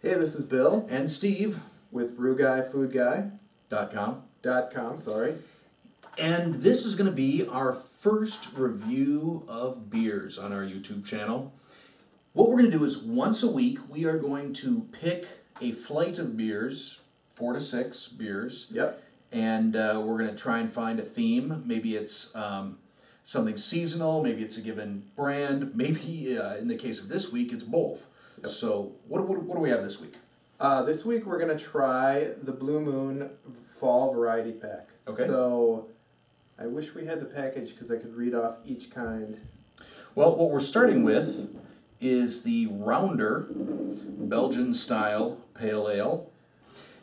Hey, this is Bill and Steve with BrewGuyFoodGuy.com. .com. And this is going to be our first review of beers on our YouTube channel. What we're going to do is once a week we are going to pick a flight of beers, 4 to 6 beers. Yep. And we're going to try and find a theme. Maybe it's something seasonal, maybe it's a given brand, maybe in the case of this week it's both. Yep. So what do we have this week? This week we're going to try the Blue Moon Fall Variety Pack. Okay. So I wish we had the package because I could read off each kind. Well, what we're starting with is the Rounder Belgian Style Pale Ale.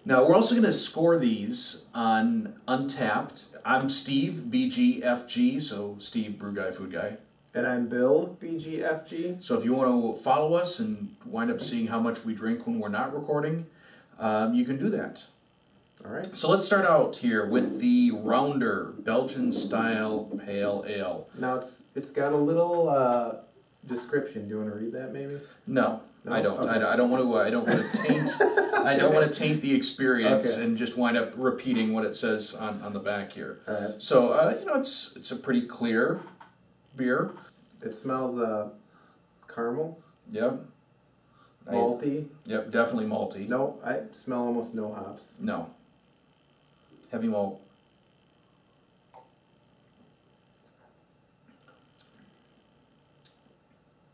Now, we're also going to score these on Untapped. I'm Steve, BGFG, so Steve, Brew Guy, Food Guy. And I'm Bill, BGFG. So if you want to follow us and wind up seeing how much we drink when we're not recording, you can do that. All right. So let's start out here with the Rounder Belgian Style Pale Ale. Now, it's got a little description. Do you want to read that, maybe? No. No? I don't. Okay. I don't want to taint. I don't want to taint the experience and just wind up repeating what it says on the back here. All right. So it's a pretty clear beer. It smells caramel. Yep. Malty. Yep, definitely malty. No, I smell almost no hops. No. Heavy malt.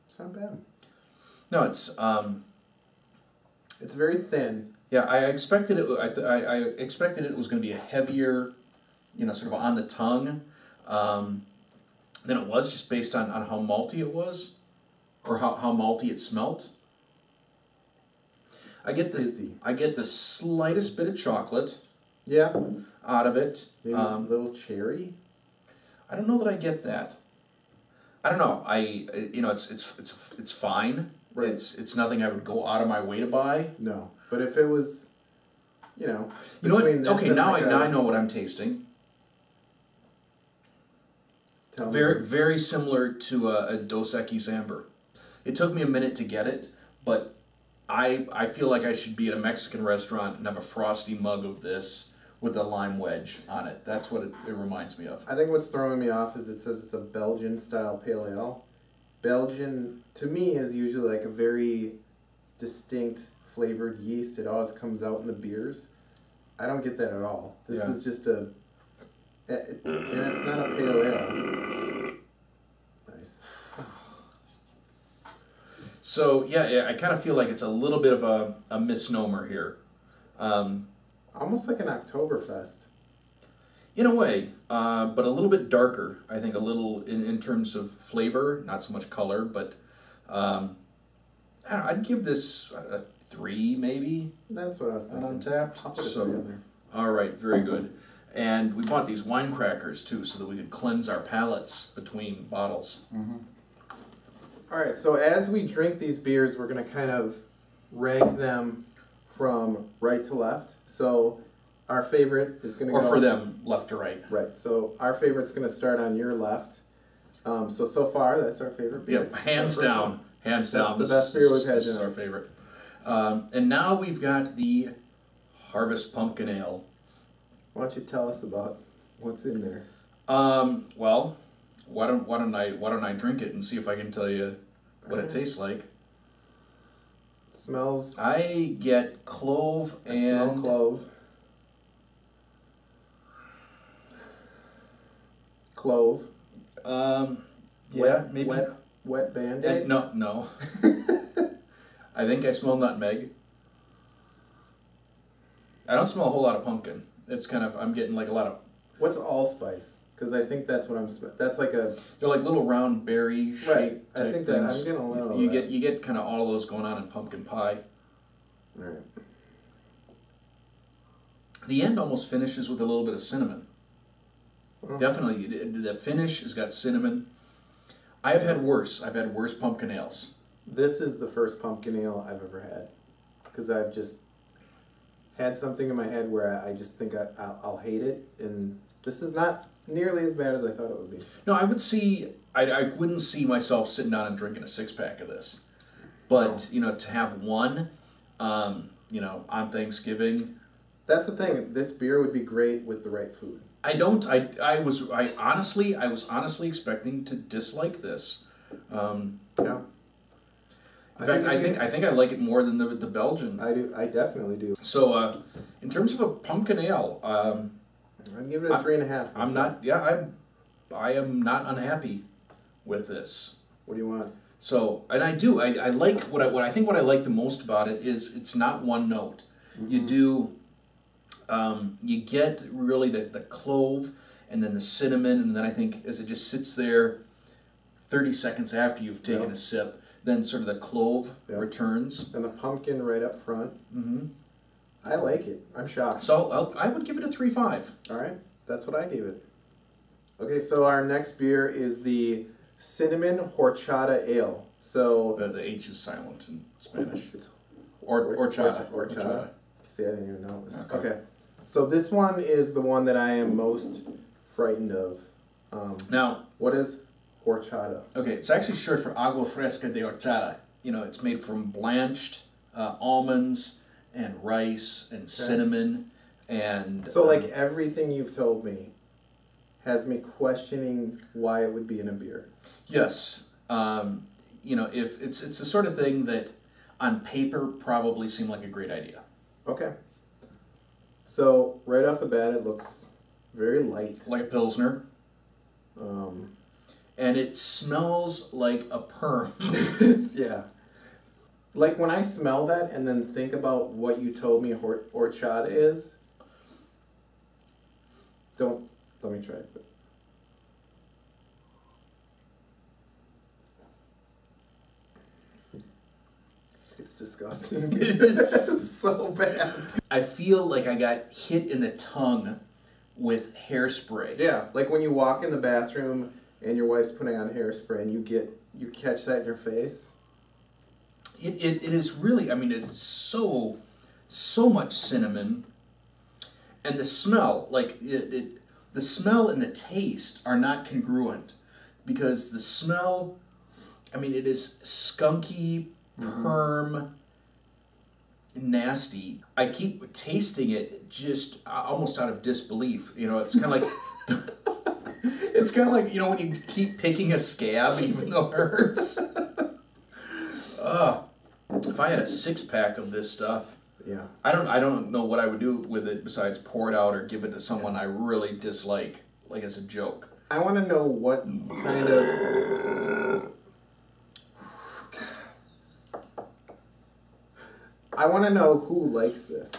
It's not bad. No, it's very thin. Yeah, I expected it. I expected it was going to be a heavier, sort of on the tongue, than it was, just based on how malty it was, or how malty it smelt. I get this. I get the slightest bit of chocolate. Yeah. Out of it. Maybe a little cherry. I don't know that I get that. I don't know. It's fine. Right. It's nothing I would go out of my way to buy. No, but if it was, you know what? Okay, now I know what I'm tasting. Very similar to a Dos Equis Amber. It took me a minute to get it, but I feel like I should be at a Mexican restaurant and have a frosty mug of this with a lime wedge on it. That's what it reminds me of. I think what's throwing me off is it says it's a Belgian style pale ale. Belgian, to me, is usually like a very distinct flavored yeast. It always comes out in the beers. I don't get that at all. This is just and it's not a pale ale. Nice. So, yeah, I kind of feel like it's a little bit of a misnomer here. Almost like an Oktoberfest. In a way, but a little bit darker. I think a little in terms of flavor, not so much color, but I'd give this a 3 maybe. That's what I was thinking. On Untapped. I'll put it together. All right, very good. And we bought these wine crackers too, so that we could cleanse our palates between bottles. Mm-hmm. All right, so as we drink these beers, we're going to kind of rank them from right to left. So our favorite is going to go... Or for them, left to right. Right, so our favorite's going to start on your left. So far, that's our favorite beer. Yep, hands down. Hands down. That's the best beer we've had This is our favorite. And now we've got the Harvest Pumpkin Ale. Why don't you tell us about what's in there? Well, why don't I drink it and see if I can tell you what it tastes like? It smells... I get clove I smell clove. Clove. Yeah, maybe. Wet Band-Aid? No. I think I smell nutmeg. I don't smell a whole lot of pumpkin. It's kind of, I'm getting like a lot of... What's allspice? Because I think that's what I'm smelling. That's like a... They're like little round berry shaped right. I think that things. I'm getting a little you get kind of all of those going on in pumpkin pie. All right. The end almost finishes with a little bit of cinnamon. Well, definitely, the finish has got cinnamon. I've had worse pumpkin ales. This is the first pumpkin ale I've ever had. Because I've just had something in my head where I just think I'll hate it. And this is not nearly as bad as I thought it would be. No, I wouldn't see myself sitting down and drinking a 6-pack of this. But, to have one, You know, on Thanksgiving. That's the thing. This beer would be great with the right food. I was honestly expecting to dislike this. Yeah. In fact, I think I like it more than the Belgian. I do. I definitely do. So, in terms of a pumpkin ale, I'd give it a 3.5. I'm not. Yeah, I am not unhappy with this. What do you want? So, and I do. I like what I like the most about it is it's not one note. Mm-hmm. You get really the clove and then the cinnamon, and then I think as it just sits there 30 seconds after you've taken a sip, then sort of the clove returns. And the pumpkin right up front. Mm-hmm. I like it. I'm shocked. So I would give it a 3.5. All right. That's what I gave it. Okay, so our next beer is the Cinnamon Horchata Ale. So the H is silent in Spanish. Horchata. See, I didn't even know. Okay. So this one is the one that I am most frightened of. Now, what is horchata? Okay, it's actually short for agua fresca de horchata. You know, it's made from blanched almonds and rice and cinnamon and... So like everything you've told me has me questioning why it would be in a beer. Yes. You know, if it's the sort of thing that on paper probably seemed like a great idea. Okay. So right off the bat it looks very light. Like a Pilsner. And it smells like a perm. Yeah. Like when I smell that and then think about what you told me horchata is, let me try it. It's disgusting. It is so bad. I feel like I got hit in the tongue with hairspray. Yeah, like when you walk in the bathroom and your wife's putting on hairspray and you catch that in your face. It is really, I mean, it's so much cinnamon, and the smell, like the smell and the taste are not congruent, because the smell, I mean, it is skunky, perm, nasty. I keep tasting it just almost out of disbelief. You know, it's kind of like it's kind of like, you know, when you keep picking a scab even though it hurts. If I had a 6-pack of this stuff, yeah, I don't know what I would do with it besides pour it out or give it to someone I really dislike, like as a joke. I want to know what kind of... I want to know who likes this.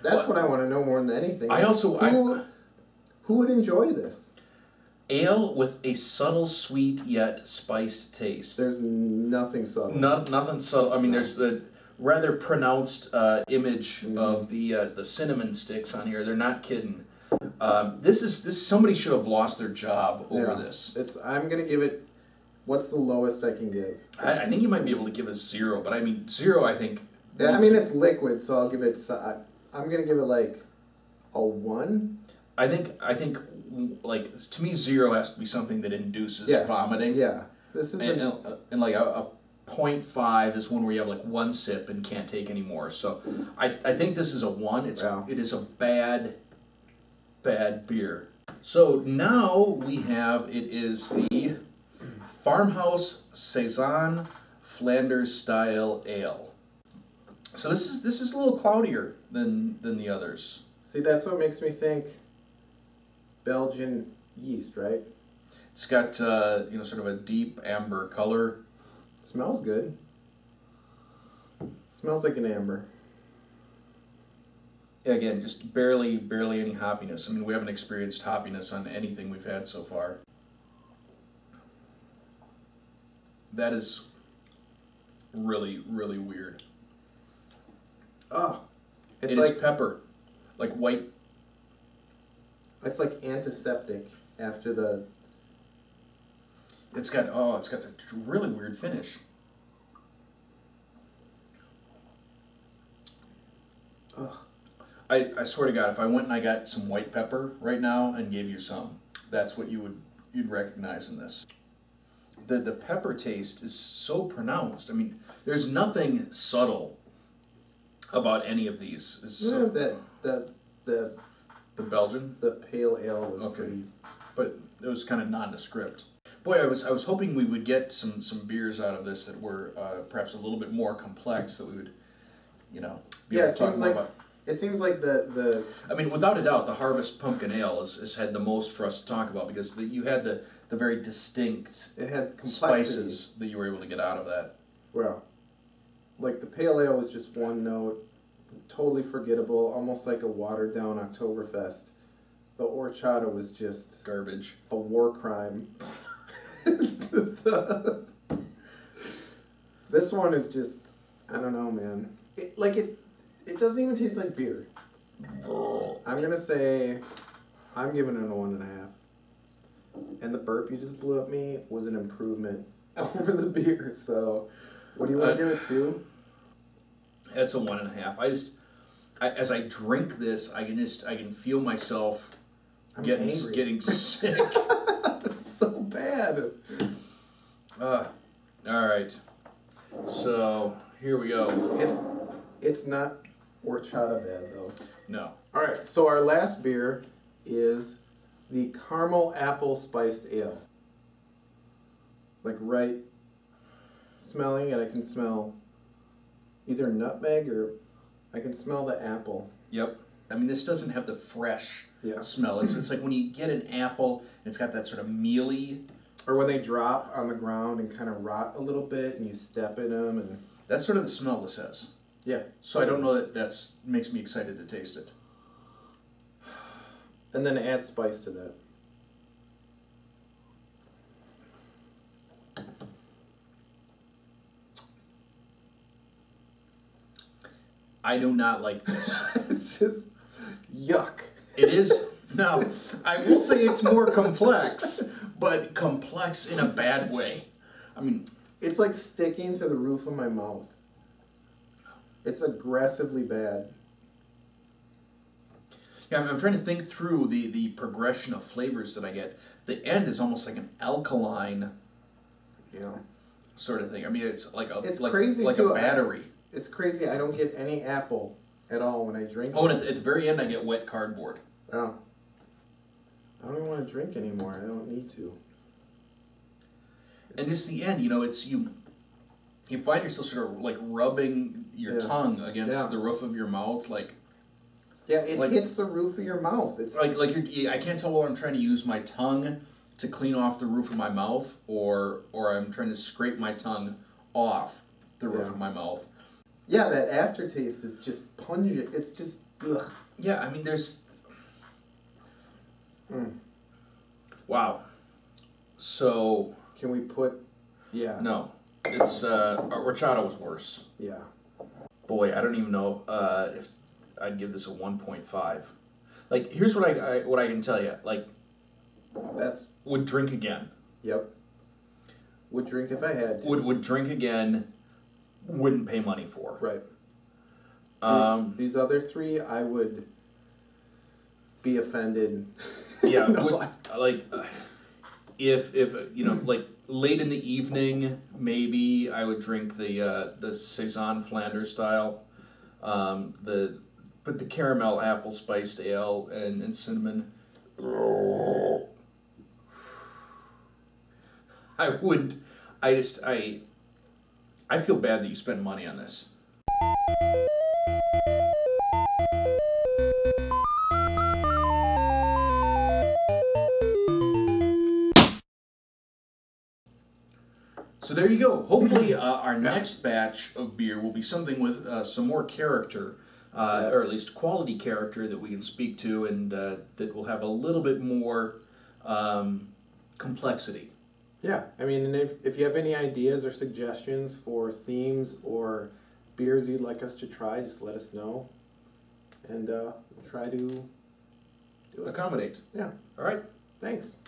That's what I want to know more than anything. Who would enjoy this? Ale with a subtle sweet yet spiced taste. There's nothing subtle. Nothing subtle. I mean, there's the rather pronounced image of the cinnamon sticks on here. They're not kidding. This somebody should have lost their job over this. I'm gonna give it. What's the lowest I can give? I think you might be able to give a 0, but I mean 0. I think. Yeah, I mean it's liquid, so I'll give it. I'm gonna give it like a 1. I think like to me 0 has to be something that induces vomiting. Yeah, this is and like a 0.5 is one where you have like 1 sip and can't take any more. So I think this is a 1. It is a bad beer. So now we have, it is the Farmhouse Saison Flanders Style Ale. So this is a little cloudier than the others. See, that's what makes me think Belgian yeast, right? It's got sort of a deep amber color. Smells good. Smells like an amber. Yeah, again, just barely any hoppiness. I mean, we haven't experienced hoppiness on anything we've had so far. That is really, really weird. Oh, it is pepper, like white. It's like antiseptic after the... It's got a really weird finish. Ugh. I swear to God, if I went and I got some white pepper right now and gave you some, that's what you'd recognize in this. The pepper taste is so pronounced. I mean, there's nothing subtle about any of these. The Belgian? The pale ale was okay. pretty... But it was kind of nondescript. Boy, I was hoping we would get some beers out of this that were perhaps a little bit more complex, that we would, be able to talk more about. It seems like the... I mean, without a doubt, the Harvest Pumpkin Ale has had the most for us to talk about, because you had the very distinct it had spices that you were able to get out of that. Well, like the pale ale was just one note, totally forgettable, almost like a watered down Oktoberfest. The horchata was just... garbage. A war crime. This one is just... I don't know, man. It doesn't even taste like beer. I'm going to say I'm giving it a 1.5. And the burp you just blew at me was an improvement over the beer. So, what do you want to give it to? It's a 1.5. As I drink this, I can feel myself getting sick. It's so bad. All right. So here we go. It's not horchata bad though. No. All right. So our last beer is the caramel apple spiced ale. Like right, smelling it, I can smell either nutmeg or I can smell the apple. Yep. I mean, this doesn't have the fresh smell. It's like when you get an apple, and it's got that sort of mealy... Or when they drop on the ground and kind of rot a little bit, and you step in them, and... That's sort of the smell this has. Yeah. So I don't know that makes me excited to taste it. And then add spice to that. I do not like this. It's just yuck. It is. Now, I will say it's more complex, but complex in a bad way. I mean... It's like sticking to the roof of my mouth. It's aggressively bad. Yeah, I'm trying to think through the progression of flavors that I get. The end is almost like an alkaline sort of thing. I mean, it's like crazy like too. A battery. It's crazy. I don't get any apple at all when I drink. Oh, and at the very end, I get wet cardboard. Oh. I don't even want to drink anymore. I don't need to. And it's the end. It's you find yourself sort of like rubbing your tongue against the roof of your mouth, like. Yeah, it hits the roof of your mouth. It's like I can't tell whether I'm trying to use my tongue to clean off the roof of my mouth, or I'm trying to scrape my tongue off the roof of my mouth. Yeah, that aftertaste is just pungent. It's just ugh. Yeah, I mean, there's. Wow. So. Can we put? Yeah. No, it's horchata was worse. Yeah. Boy, I don't even know if I'd give this a 1.5. Like, here's what I can tell you. Like, would drink again. Yep. Would drink if I had to. Would drink again. Wouldn't pay money for. Right. These other three, I would be offended. Yeah. If like late in the evening, maybe I would drink the Saison Flanders style, the caramel apple spiced ale and cinnamon. I wouldn't. I feel bad that you spend money on this. So there you go. Hopefully our next batch of beer will be something with some more character, or at least quality character that we can speak to, and that will have a little bit more complexity. Yeah, I mean, and if you have any ideas or suggestions for themes or beers you'd like us to try, just let us know, and we'll try to do it. Accommodate. Yeah. All right. Thanks.